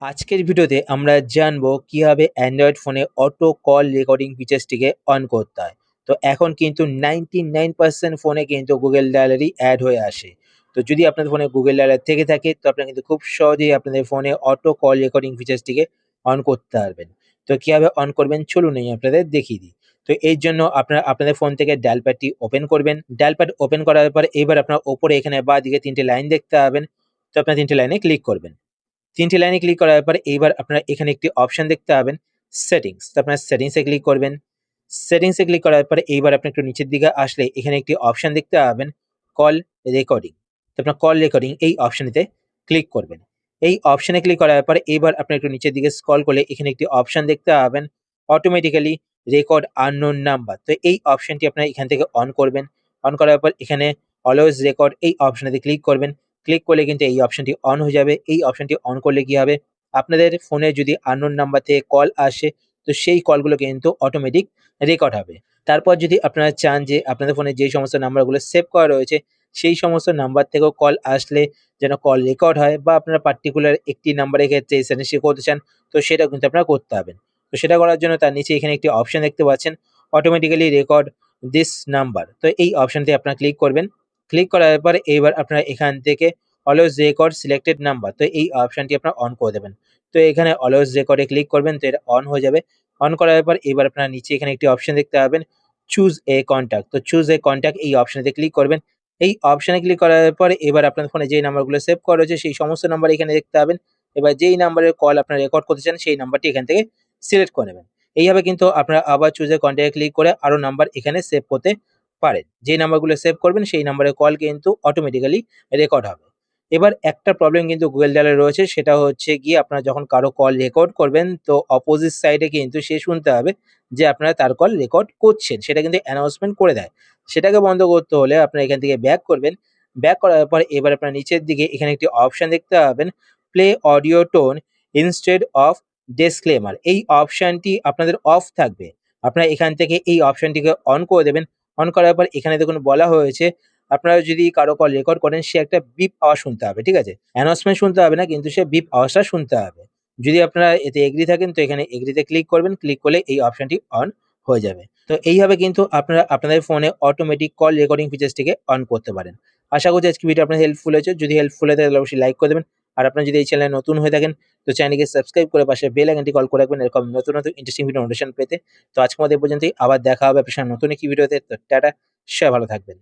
আজকের ভিডিওতে আমরা জানবো কিভাবে অ্যান্ড্রয়েড ফোনে অটো কল রেকর্ডিং ফিচার্সটিকে অন করতে হয়। তো এখন কিন্তু 99% ফোনে কিন্তু গুগল ডায়ালারই অ্যাড হয়ে আসে। তো যদি আপনাদের ফোনে গুগল ডায়ালার থেকে থাকে তো আপনারা কিন্তু খুব সহজেই আপনাদের ফোনে অটো কল রেকর্ডিং ফিচার্সটিকে অন করতে পারবেন। তো কিভাবে অন করবেন চলুন এই আপনাদের দেখিয়ে দিই। তো এর জন্য আপনারা আপনাদের ফোন থেকে ডায়াল প্যাডটি ওপেন করবেন। ডায়াল প্যাড ওপেন করার পর এবার আপনার ওপরে এখানে বাঁদিকে ৩ টে লাইন দেখতে পাবেন। তো আপনার ৩ টে লাইনে ক্লিক করবেন। ৩ টে লাইনে ক্লিক করার পর এইবার আপনারা এখানে একটি অপশন দেখতে পাবেন সেটিংস। তো আপনারা সেটিংস এ ক্লিক করবেন। সেটিংস এ ক্লিক করার পরে এইবার আপনি একটু নিচের দিকে আসলে এখানে একটি অপশন দেখতে পাবেন কল রেকর্ডিং। তো আপনার কল রেকর্ডিং এই অপশনটিতে ক্লিক করবেন। এই অপশনে ক্লিক করার পরে এইবার আপনি একটু নিচের দিকে স্ক্রল করলে এখানে একটি অপশন দেখতে পাবেন অটোমেটিক্যালি রেকর্ড আননোন নাম্বার। তো এই অপশনটি আপনারা এখান থেকে অন করবেন। অন করার পর এখানে অলওয়েজ রেকর্ড এই অপশনেতে ক্লিক করবেন। ক্লিক করলে কিন্তু এই অপশনটি অন হয়ে যাবে। এই অপশনটি অন করলে কি হবে? আপনাদের ফোনে যদি আননোন নাম্বার থেকে কল আসে, তো সেই কলগুলো কিন্তু অটোমেটিক রেকর্ড হবে। তারপর যদি আপনারা চান যে আপনাদের ফোনে যেই সমস্ত নাম্বারগুলো সেভ করা রয়েছে, সেই সমস্ত নাম্বার থেকেও কল আসলে যেন কল রেকর্ড হয় বা আপনারা পার্টিকুলার একটি নাম্বারের ক্ষেত্রে এসএমএস করতে চান, তো সেটাও কিন্তু আপনারা করতে পারবেন। তো সেটা করার জন্য তার নিচে এখানে একটি অপশন দেখতে পাচ্ছেন, অটোমেটিক্যালি রেকর্ড দিস নাম্বার। তো এই অপশনটি আপনারা ক্লিক করবেন। ক্লিক করার পরে এইবার আপনারা এখান থেকে অলওয়েজ রেকর্ড সিলেক্টেড নাম্বার। তো এই অপশনটি আপনারা অন করে দেবেন। তো এখানে অলওয়েজ রেকর্ডে ক্লিক করবেন, তো এটা অন হয়ে যাবে। অন করার পর এবার আপনারা নিচে এখানে একটি অপশন দেখতে পাবেন চুজ এ কন্টাক্ট। তো চুজ এ কন্টাক্ট এই অপশনেতে ক্লিক করবেন। এই অপশনে ক্লিক করার পরে এবার আপনার ফোনে যেই নাম্বারগুলো সেভ করা রয়েছে সেই সমস্ত নাম্বার এখানে দেখতে পাবেন। এবার যেই নাম্বারের কল আপনারা রেকর্ড করতে চান সেই নাম্বারটি এখান থেকে সিলেক্ট করে নেবেন। এইভাবে কিন্তু আপনারা আবার চুজ এ কন্টাক্টে ক্লিক করে আরো নাম্বার এখানে সেভ করতে পারেন। যেই নাম্বারগুলো সেভ করবেন সেই নাম্বারের কল কিন্তু অটোমেটিক্যালি রেকর্ড হবে। এবার একটা প্রবলেম কিন্তু গুগল ডায়ালে রয়েছে, সেটা হচ্ছে গিয়ে আপনারা যখন কারো কল রেকর্ড করবেন তো অপোজিট সাইডে কিন্তু সে শুনতে হবে যে আপনারা তার কল রেকর্ড করছেন। সেটা কিন্তু অ্যানাউন্সমেন্ট করে দেয়। সেটাকে বন্ধ করতে হলে আপনারা এখান থেকে ব্যাক করবেন। ব্যাক করার পর এবার আপনারা নিচের দিকে এখানে একটি অপশন দেখতে পাবেন play audio tone instead of disclaimer. এই অপশনটি আপনাদের অফ থাকবে। আপনারা এখান থেকে এই অপশনটিকে অন করে দেবেন। অন করার পর এখানে দেখুন বলা হয়েছে আপনারা যদি কারো কল রেকর্ড করেন সে একটা বিপ আওয়াজ শুনতে হবে, ঠিক আছে? অ্যানাউন্সমেন্ট শুনতে হবে না, কিন্তু সে বিপ আওয়াজটা শুনতে হবে। যদি আপনারা এতে এগ্রি থাকেন তো এখানে এগ্রিতে ক্লিক করবেন। ক্লিক করলে এই অপশনটি অন হয়ে যাবে। তো এইভাবে কিন্তু আপনারা আপনাদের ফোনে অটোমেটিক কল রেকর্ডিং ফিচার্সটিকে অন করতে পারেন। আশা করছি আজকে ভিডিও আপনার হেল্পফুল হয়েছে। যদি হেল্পফুল হয়ে থাকে তাহলে অবশ্যই লাইক করে দেবেন। আর আপনারা যদি এই চ্যানেলে নতুন হয়ে থাকেন তো চ্যানেলকে সাবস্ক্রাইব করে পাশে বেল আইকনটি কল করে রাখবেন এরকম নতুন নতুন ইন্টারেস্টিং ভিডিও নোটিফিকেশন পেতে। তো আজকের মতো এই পর্যন্তই। আবার দেখা হবে আপনার সাথে নতুন একটি ভিডিওতে। তো টাটা, সবাই ভালো থাকবেন।